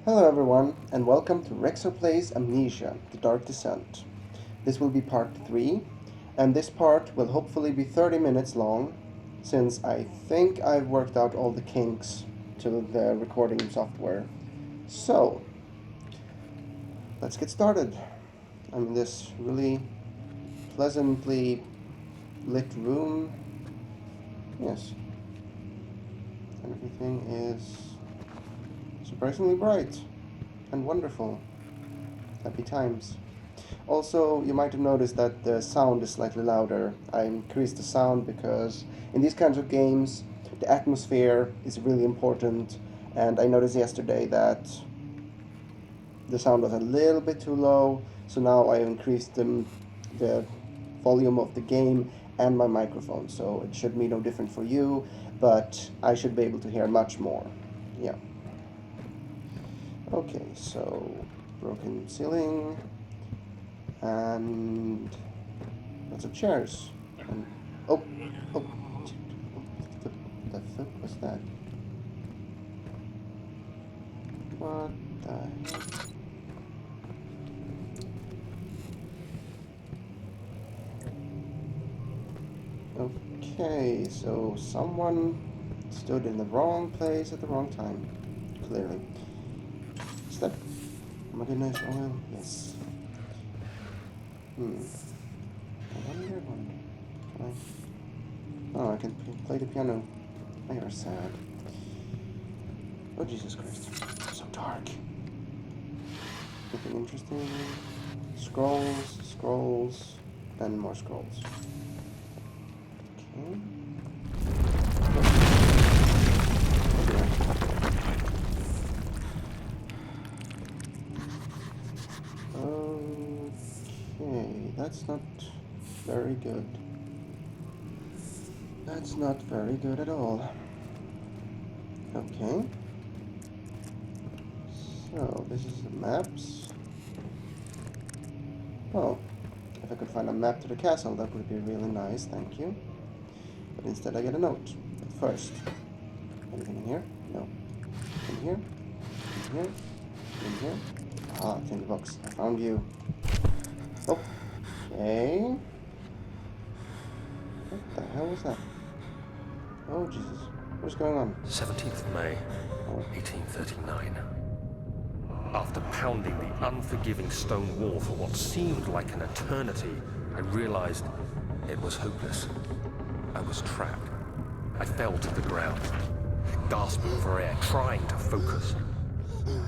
Hello everyone, and welcome to Rexxar Plays Amnesia, The Dark Descent. This will be part 3, and this part will hopefully be 30 minutes long, since I think I've worked out all the kinks to the recording software. So, let's get started. I'm in this really pleasantly lit room. Yes. And everything is surprisingly bright and wonderful. Happy times. Also, you might have noticed that the sound is slightly louder. I increased the sound because in these kinds of games, the atmosphere is really important, and I noticed yesterday that the sound was a little bit too low, so now I increased the volume of the game and my microphone, so it should be no different for you, but I should be able to hear much more. Yeah. Okay, so broken ceiling and lots of chairs. And oh, oh, the fuck was that? What the heck? Okay, so someone stood in the wrong place at the wrong time. Clearly. Is that Martinez oil? Yes. I wonder. Can I? Oh, I can play the piano. They are sad. Oh, Jesus Christ. So dark. Anything interesting? Scrolls, and more scrolls. Okay. Okay, that's not very good. That's not very good at all. Okay. So, this is the maps. Oh, if I could find a map to the castle, that would be really nice, thank you. But instead I get a note. But first, anything in here? No. In here? In here? In here? Ah, tinker box. I found you. Oh. Okay. What the hell was that? Oh, Jesus. What's going on? 17th May, Oh. 1839. After pounding the unforgiving stone wall for what seemed like an eternity, I realized it was hopeless. I was trapped. I fell to the ground, gasping for air, trying to focus.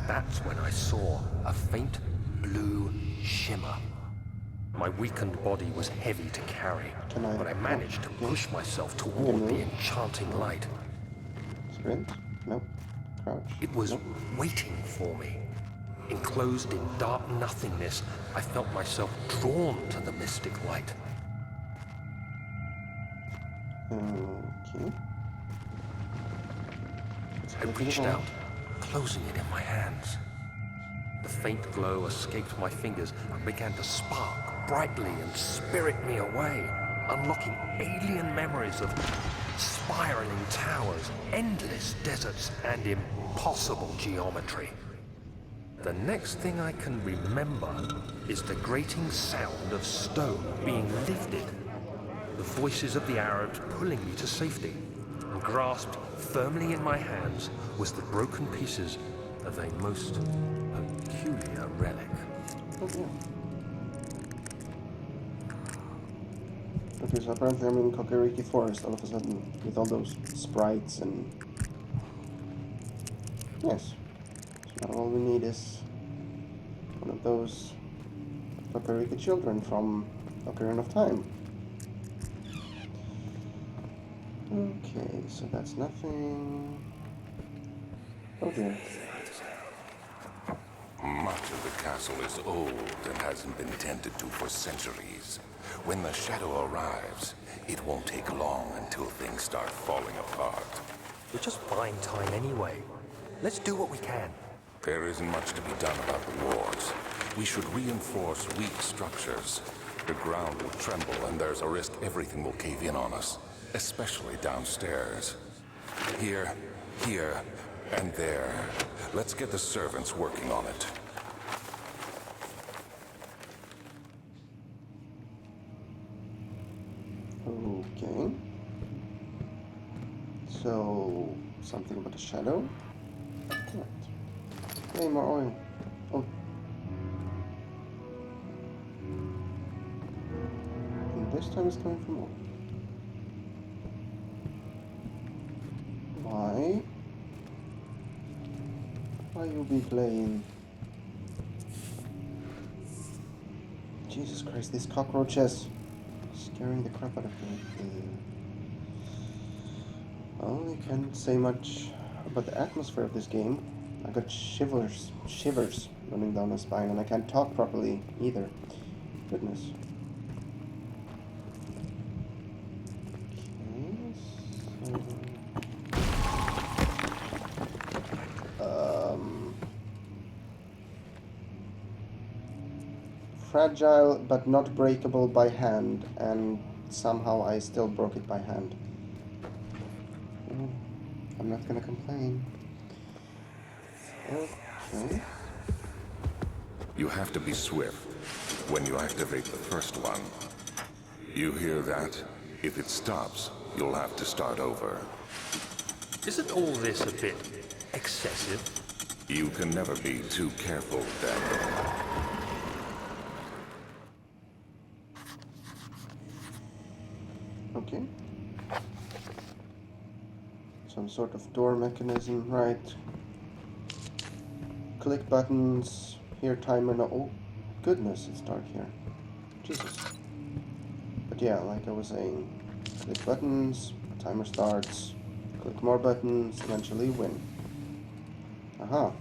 That's when I saw a faint blue shimmer. My weakened body was heavy to carry, but I managed to push myself toward the enchanting light. Sprint? Nope. Crouch? It was Nope. waiting for me. Enclosed in dark nothingness, I felt myself drawn to the mystic light. Okay. I reached out, closing it in my hands. The faint glow escaped my fingers and began to spark brightly and spirit me away, unlocking alien memories of spiraling towers, endless deserts, and impossible geometry. The next thing I can remember is the grating sound of stone being lifted, the voices of the Arabs pulling me to safety, and grasped firmly in my hands was the broken pieces of a most peculiar relic. Oh, yeah. Okay, so apparently I'm in Kokoriki Forest all of a sudden, with all those sprites and... Yes. So now all we need is one of those Kokoriki children from Ocarina of Time. Okay, so that's nothing... Oh dear. Much of the castle is old and hasn't been tended to for centuries. When the shadow arrives, it won't take long until things start falling apart. We're just buying time anyway. Let's do what we can. There isn't much to be done about the walls. We should reinforce weak structures. The ground will tremble and there's a risk everything will cave in on us, especially downstairs. Here, And there. Let's get the servants working on it. Okay. So, something about a shadow? What? Hey, more oil. Oh. And this time it's coming from oil. Why? Why you be playing? Jesus Christ, these cockroaches. Scaring the crap out of me. Well, you can't say much about the atmosphere of this game. I got shivers running down my spine, and I can't talk properly either. Goodness. Okay, so... fragile but not breakable by hand, and somehow I still broke it by hand. Well, I'm not gonna complain. Okay. You have to be swift when you activate the first one. You hear that? If it stops, you'll have to start over. Isn't all this a bit excessive? You can never be too careful, Daniel. Okay. Some sort of door mechanism, right? Click buttons. Here, timer. No. Oh, goodness, it's dark here. Jesus. But yeah, like I was saying, click buttons, timer starts. Click more buttons, eventually win. Aha.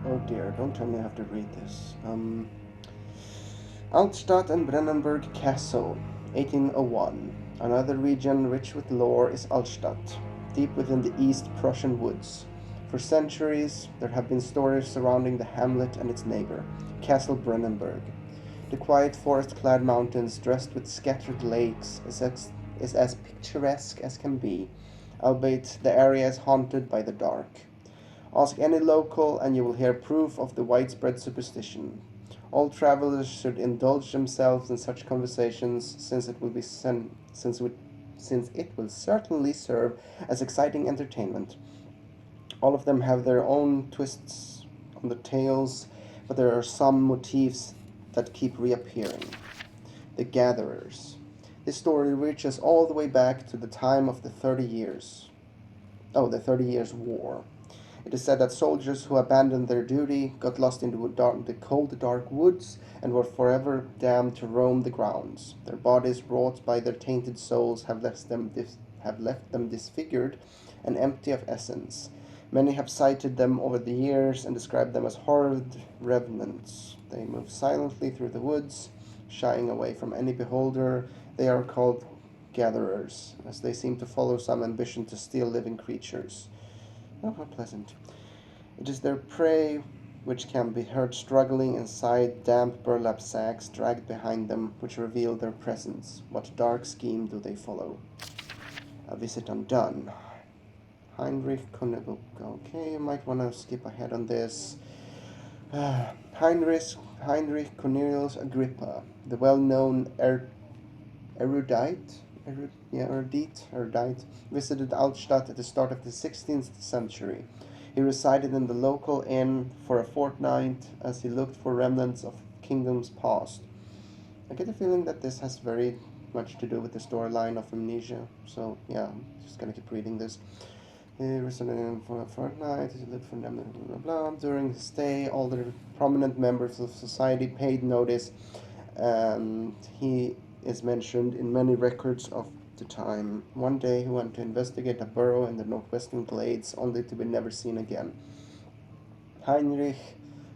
Oh dear, don't tell me I have to read this. Altstadt and Brennenburg Castle, 1801. Another region rich with lore is Altstadt, deep within the East Prussian woods. For centuries, there have been stories surrounding the hamlet and its neighbor, Castle Brennenburg. The quiet forest-clad mountains, dressed with scattered lakes, is as picturesque as can be, albeit the area is haunted by the dark. Ask any local, and you will hear proof of the widespread superstition. All travelers should indulge themselves in such conversations, since it will be since it will certainly serve as exciting entertainment. All of them have their own twists on the tales, but there are some motifs that keep reappearing. The Gatherers. This story reaches all the way back to the time of the 30 Years. Oh, the 30 Years' War. It is said that soldiers who abandoned their duty got lost in the cold, dark woods and were forever damned to roam the grounds. Their bodies, wrought by their tainted souls, have left them disfigured and empty of essence. Many have cited them over the years and described them as horrid revenants. They move silently through the woods, shying away from any beholder. They are called gatherers, as they seem to follow some ambition to steal living creatures. Oh, how pleasant. It is their prey which can be heard struggling inside damp burlap sacks dragged behind them, which reveal their presence. What dark scheme do they follow? A visit undone. Heinrich Königl. Okay, you might want to skip ahead on this. Heinrich Cornelius Agrippa, the well-known erudite, visited Altstadt at the start of the 16th century. He resided in the local inn for a fortnight as he looked for remnants of kingdoms past. I get the feeling that this has very much to do with the storyline of Amnesia, so yeah, I'm just gonna keep reading this. He resided for a fortnight, he looked for them, blah, blah, blah. During his stay, all the prominent members of society paid notice, and he is mentioned in many records of the time. One day he went to investigate a burrow in the northwestern glades, only to be never seen again. Heinrich,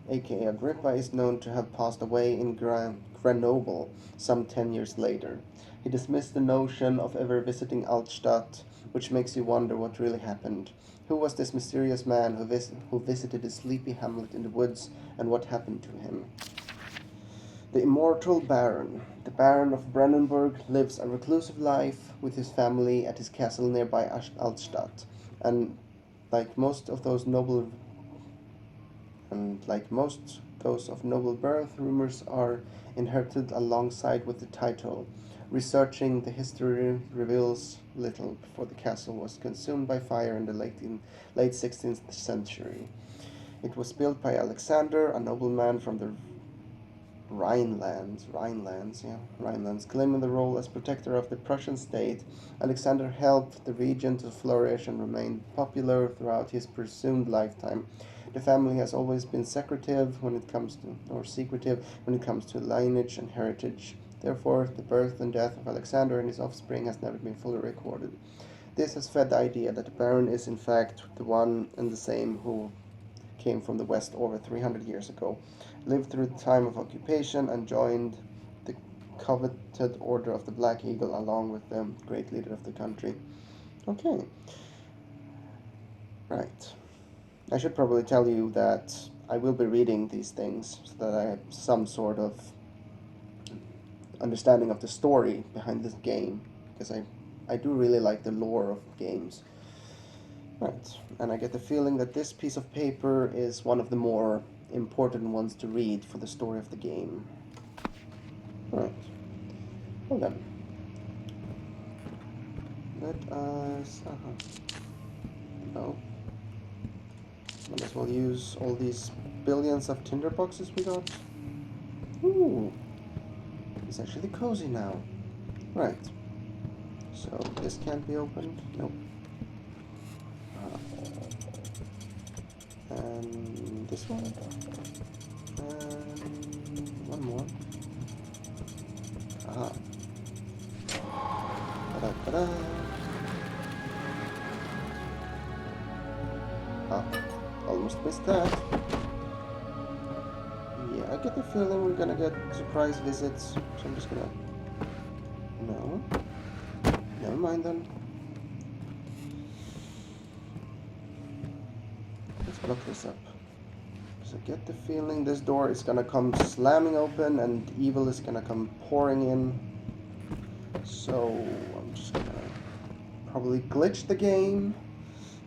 aka Agrippa, is known to have passed away in Grenoble some 10 years later. He dismissed the notion of ever visiting Altstadt, which makes you wonder what really happened. Who was this mysterious man who, who visited a sleepy hamlet in the woods, and what happened to him? The immortal Baron. The Baron of Brandenburg lives a reclusive life with his family at his castle nearby Altstadt. And like most of those noble like most those of noble birth, rumors are inherited alongside with the title. Researching the history reveals little before the castle was consumed by fire in the late 16th century. It was built by Alexander, a nobleman from the Rhinelands, claiming the role as protector of the Prussian state. Alexander helped the region to flourish and remained popular throughout his presumed lifetime. The family has always been secretive when it comes to, or secretive when it comes to lineage and heritage. Therefore, the birth and death of Alexander and his offspring has never been fully recorded. This has fed the idea that the Baron is in fact the one and the same who came from the West over 300 years ago, lived through the time of occupation, and joined the coveted Order of the Black Eagle along with the great leader of the country. Okay, right. I should probably tell you that I will be reading these things so that I have some sort of understanding of the story behind this game, because I do really like the lore of games. Right, and I get the feeling that this piece of paper is one of the more important ones to read for the story of the game. Right, well then, let us, well, might as well use all these billions of tinder boxes we got. Ooh, it's actually cozy now. Right, so this can't be opened, nope. And this one, and one more. Aha. Ta-da-ta-da. Ah, almost missed that. Yeah, I get the feeling we're gonna get surprise visits, so I'm just gonna... No. Never mind then. Let's block this up. So I get the feeling this door is gonna come slamming open and evil is gonna come pouring in. So I'm just gonna probably glitch the game,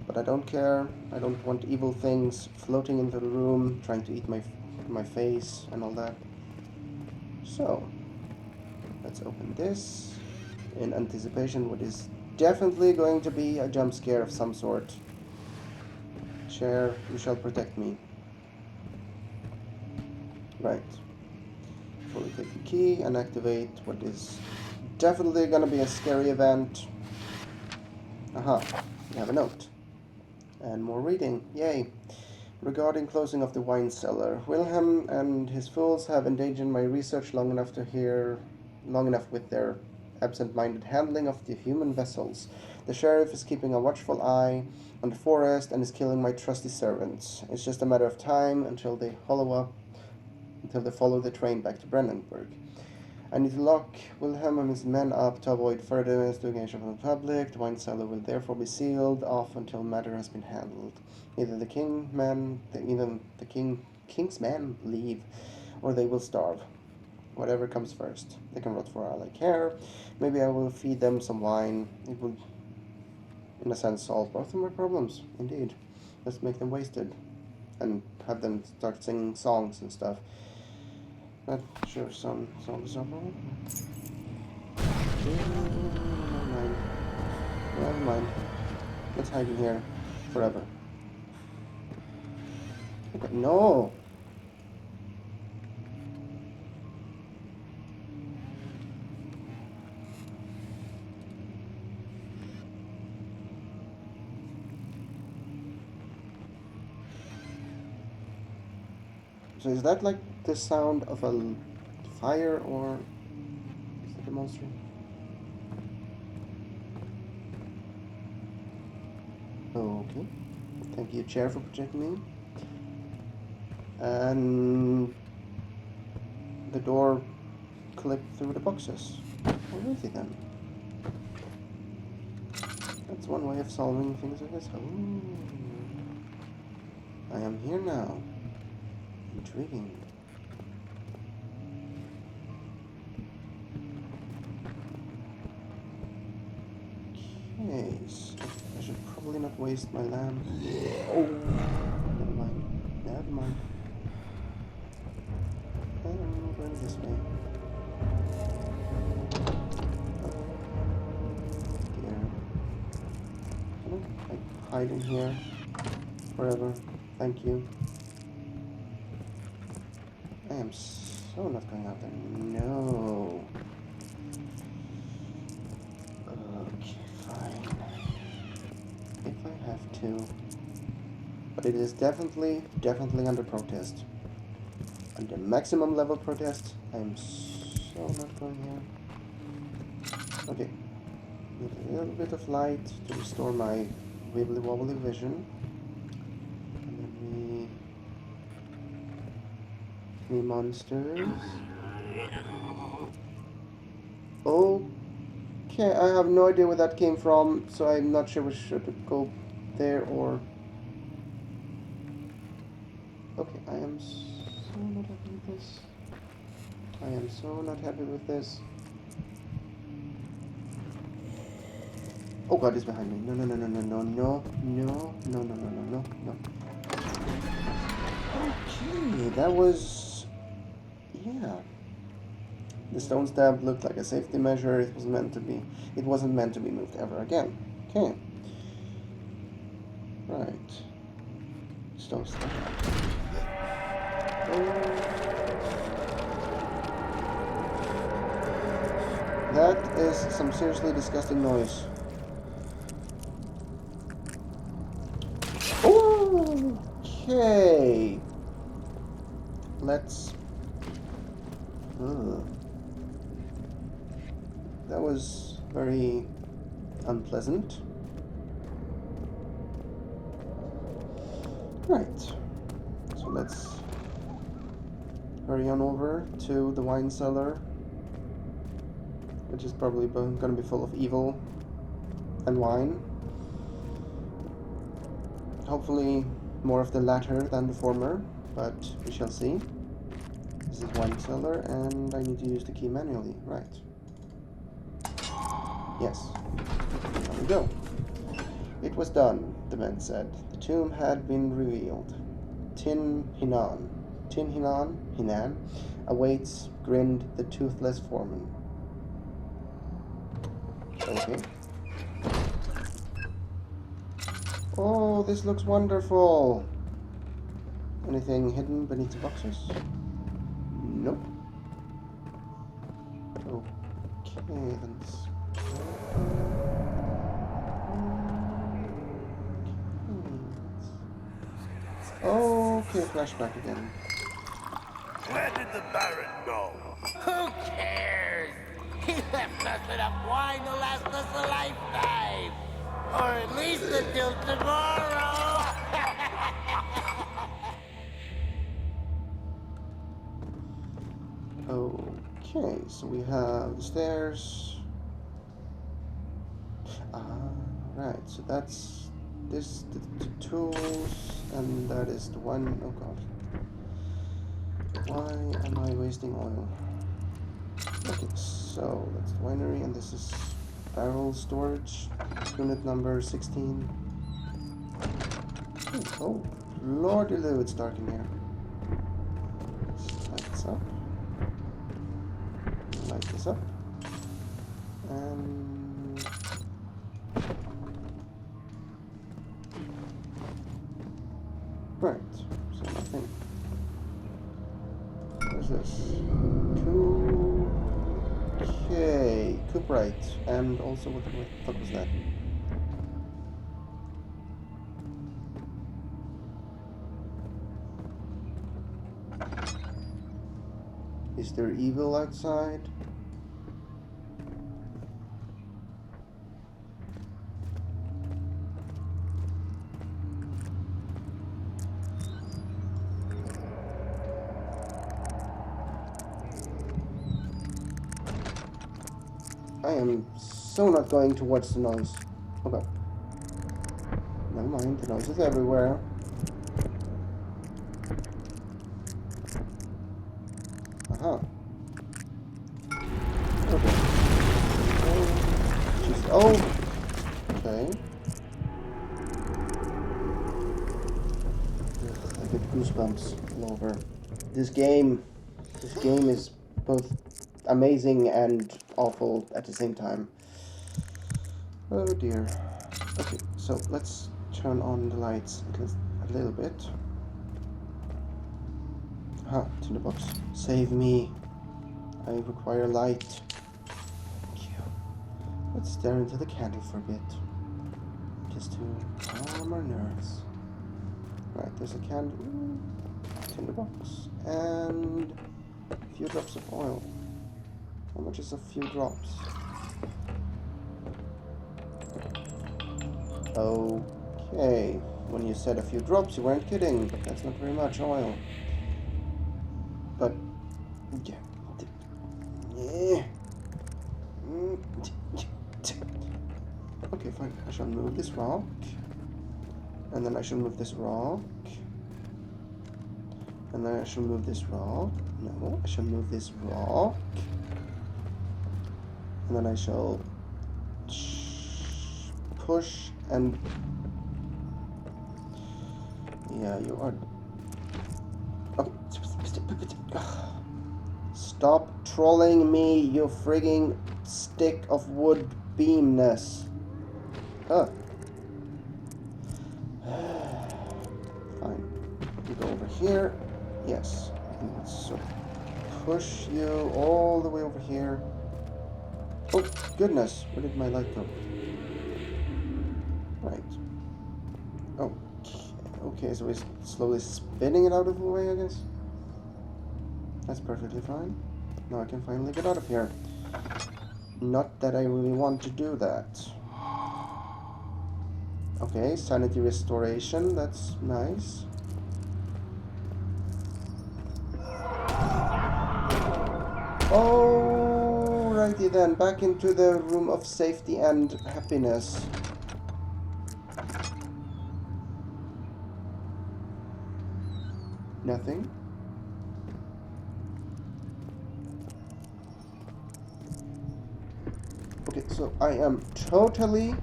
but I don't care. I don't want evil things floating into the room, trying to eat my face and all that. So let's open this in anticipation what is definitely going to be a jump scare of some sort. Chair, you shall protect me. Right. Fully take the key and activate what is definitely gonna be a scary event. Aha, we have a note. And more reading, yay. Regarding closing of the wine cellar, Wilhelm and his fools have endangered my research long enough with their absent-minded handling of the human vessels. The sheriff is keeping a watchful eye on the forest and is killing my trusty servants. It's just a matter of time until they follow the train back to Brandenburg. I need to lock Wilhelm and his men up to avoid further investigation from the public. The wine cellar will therefore be sealed off until matter has been handled. Either the king's men leave, or they will starve. Whatever comes first. They can rot for all I care. Maybe I will feed them some wine. It will, in a sense, solve both of my problems. Indeed. Let's make them wasted. And have them start singing songs and stuff. That sure sounds awful. Never mind. Let's hide in here forever. Okay, no! So is that like the sound of a fire, or is it a monster? Okay. Thank you, chair, for protecting me. And the door clipped through the boxes. Alrighty then. That's one way of solving things, I guess. Ooh. I am here now. Intriguing. Okay, so I should probably not waste my lamp. Oh, never mind. Never mind. I'm going this way. Oh dear. Can I like, hide in here forever? Thank you. I am so not going out there. No. Okay, fine. If I have to. But it is definitely under protest. Under maximum level protest. I am so not going here. Okay. Need a little bit of light to restore my wibbly wobbly vision. And then we monsters. Okay, I have no idea where that came from, so I'm not sure we should go there or... Okay, I am so not happy with this. I am so not happy with this. Oh god, it's behind me. No, no, no, no, no, no, no, no, no, no, no, no, no, no. Okay, that was... Yeah. The stone stab looked like a safety measure. It was meant to be. It wasn't meant to be moved ever again. Okay. Right. Stone stab. That is some seriously disgusting noise. Okay. Let's... That was very unpleasant. Right. So let's hurry on over to the wine cellar, which is probably going to be full of evil and wine. Hopefully more of the latter than the former, but we shall see. This is wine cellar, and I need to use the key manually. Right. Yes. There we go. It was done, the men said. The tomb had been revealed. Tin Hinan, awaits, grinned the toothless foreman. Okay. Oh, this looks wonderful. Anything hidden beneath the boxes? Nope. Okay, then. Okay, flashback again. Where did the Baron go? Who cares? He left us enough wine to last us a lifetime. Or at least until tomorrow. Okay, so we have the stairs. Right, so that's this, the tools, and that is the one. Oh god. Why am I wasting oil? Okay, so that's the winery, and this is barrel storage, unit number 16. Oh, lordy loo, it's dark in here. Light this up. Light this up. And... right, so nothing. What's this? Okay, Cooperite, and also what the fuck was that? Is there evil outside? I am so not going towards the noise. Okay. Never mind, the noise is everywhere. Aha. Okay. Oh, jeez. Oh! goosebumps all over. This game is both amazing and awful at the same time. Oh dear. Okay, so let's turn on the lights at least a little bit. Tinderbox. Save me. I require light. Thank you. Let's stare into the candle for a bit. Just to calm our nerves. Right, there's a candle. Tinderbox. And a few drops of oil. How much is a few drops? Okay. When you said a few drops, you weren't kidding. That's not very much oil. But, yeah. Yeah. Okay, fine. I shall move this rock. And then I shall move this rock. And then I shall move this rock. No, I shall move this rock. And then I shall push and... Yeah, you are... Oh. Stop trolling me, you frigging stick of wood beamness. Fine. You go over here. Yes. And let's sort of push you all the way over here. Oh, goodness. Where did my light go? Right. Okay, so we're slowly spinning it out of the way, I guess. That's perfectly fine. Now I can finally get out of here. Not that I really want to do that. Okay, sanity restoration, that's nice. Alrighty then, back into the room of safety and happiness. Nothing. Okay, so I am totally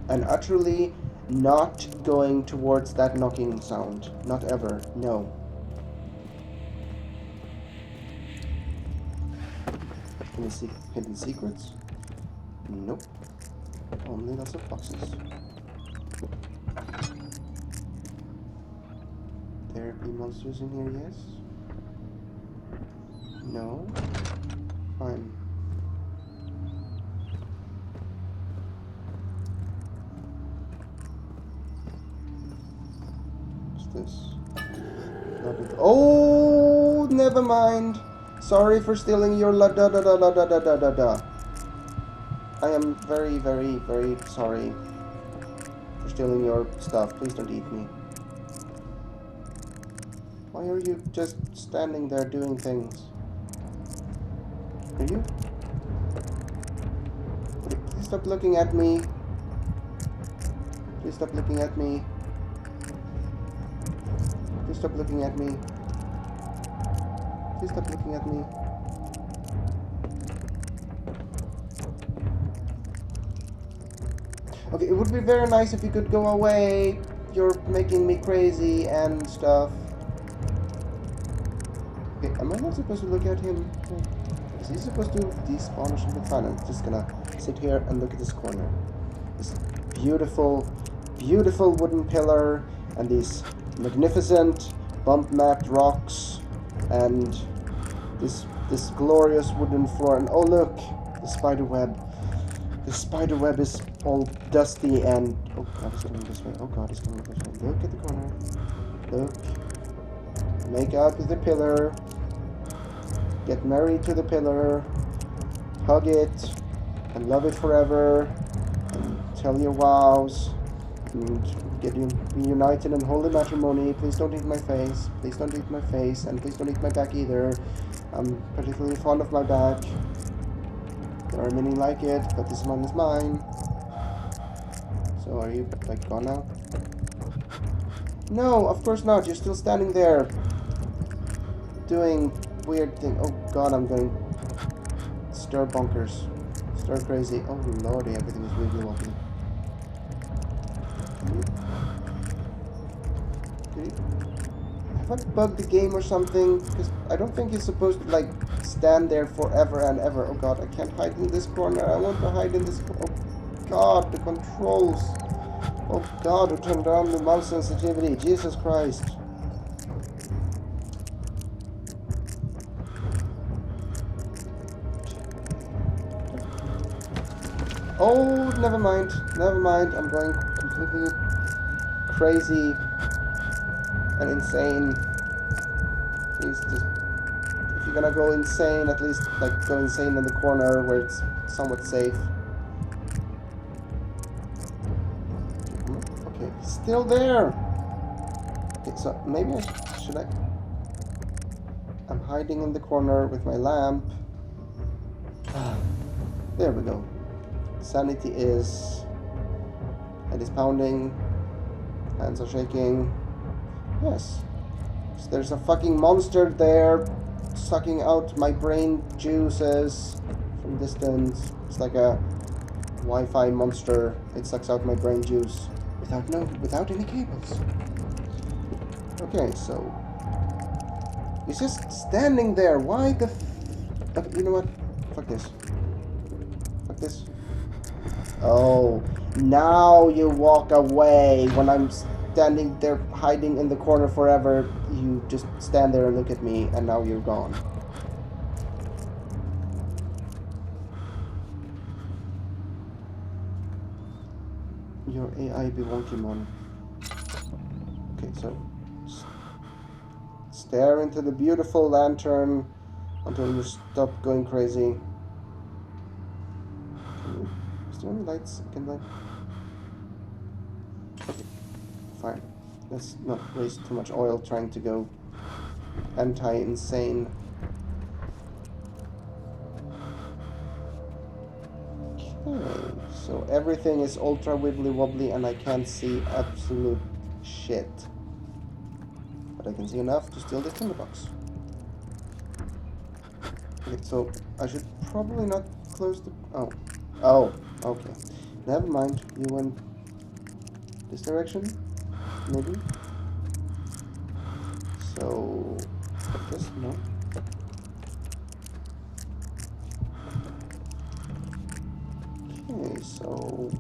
and utterly not going towards that knocking sound. Not ever. No. Any hidden secrets? Nope. Only lots of boxes. Therapy monsters in here, yes? No? Fine. What's this? Oh, never mind. Sorry for stealing your la da da da da da da da da da. I am very, very, very sorry for stealing your stuff. Please don't eat me. Why are you just standing there doing things? Are you? Please stop looking at me. Please stop looking at me. Please stop looking at me. Please stop looking at me. Okay, it would be very nice if you could go away. You're making me crazy and stuff. Okay, am I not supposed to look at him? Is he supposed to despawn or something? Fine, I'm just gonna sit here and look at this corner. This beautiful, beautiful wooden pillar and these magnificent bump-mapped rocks and this glorious wooden floor. And oh look, the spider web. The spider web is all dusty and... Oh god, it's coming this way. Oh god, it's coming this way. Look at the corner. Look. Make out with the pillar. Get married to the pillar. Hug it. And love it forever. And tell your vows. And get you united in holy matrimony. Please don't eat my face. Please don't eat my face. And please don't eat my back either. I'm particularly fond of my back. There are many like it, but this one is mine. So are you, like, gone now? No, of course not. You're still standing there. Doing weird thing. Oh god, I'm going stir bonkers. Stir crazy. Oh lordy, everything is really wobbly. Have I bugged the game or something? Because I don't think you're supposed to, like, stand there forever and ever. Oh god, I can't hide in this corner. I want to hide in this... Oh god, the controls. Oh god, who turned down the mouse sensitivity? Jesus Christ. Oh, never mind. Never mind. I'm going completely crazy and insane. Please just... If you're gonna go insane, at least, like, go insane in the corner where it's somewhat safe. Okay, he's still there! Okay, so maybe should I... I'm hiding in the corner with my lamp. There we go. Sanity is... Head is pounding. Hands are shaking. Yes. So there's a fucking monster there sucking out my brain juices from distance. It's like a Wi-Fi monster. It sucks out my brain juice without any cables. Okay, so he's just standing there. Why the you know what? Fuck this. Fuck this. Oh, now you walk away when I'm standing there hiding in the corner forever. You just stand there and look at me, and now you're gone. Your AI be wonky, man. Okay, so stare into the beautiful lantern until you stop going crazy. Is there any lights I can light? Okay, fine. Let's not waste too much oil trying to go anti-insane. Okay, so everything is ultra wibbly wobbly and I can't see absolute shit. But I can see enough to steal the tinderbox. Okay, so I should probably not close the... Oh, okay. Never mind. You went this direction? Maybe? So... Like this? No? Okay, so...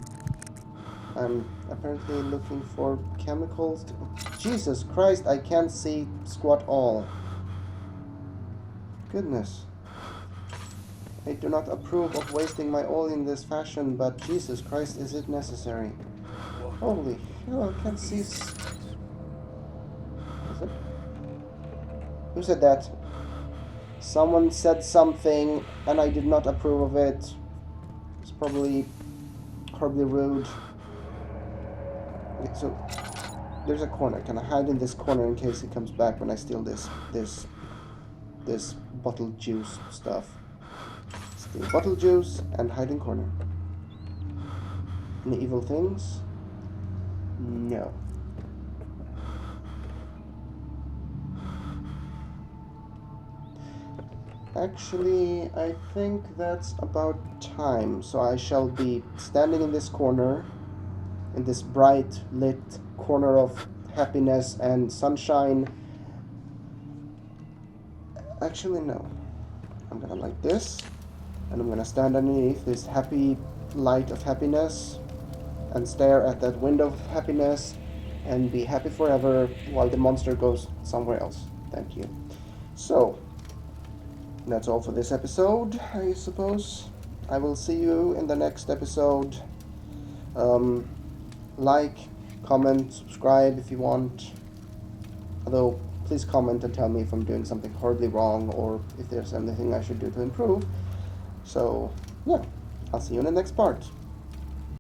I'm apparently looking for chemicals to... Jesus Christ, I can't see squat all. Goodness. I do not approve of wasting my oil in this fashion, but Jesus Christ, is it necessary? Holy hell, I can't see... Is it? Who said that? Someone said something, and I did not approve of it. It's probably horribly rude. Okay, so there's a corner. Can I hide in this corner in case he comes back when I steal this bottled juice stuff? Steal bottle juice and hide in corner. Any evil things? No. Actually, I think that's about time. So I shall be standing in this corner, in this bright lit corner of happiness and sunshine. Actually, no. I'm gonna light this, and I'm gonna stand underneath this happy light of happiness and stare at that window of happiness and be happy forever while the monster goes somewhere else. Thank you. So, that's all for this episode, I suppose. I will see you in the next episode. Like, comment, subscribe if you want. Although, please comment and tell me if I'm doing something horribly wrong or if there's anything I should do to improve. So, yeah, I'll see you in the next part.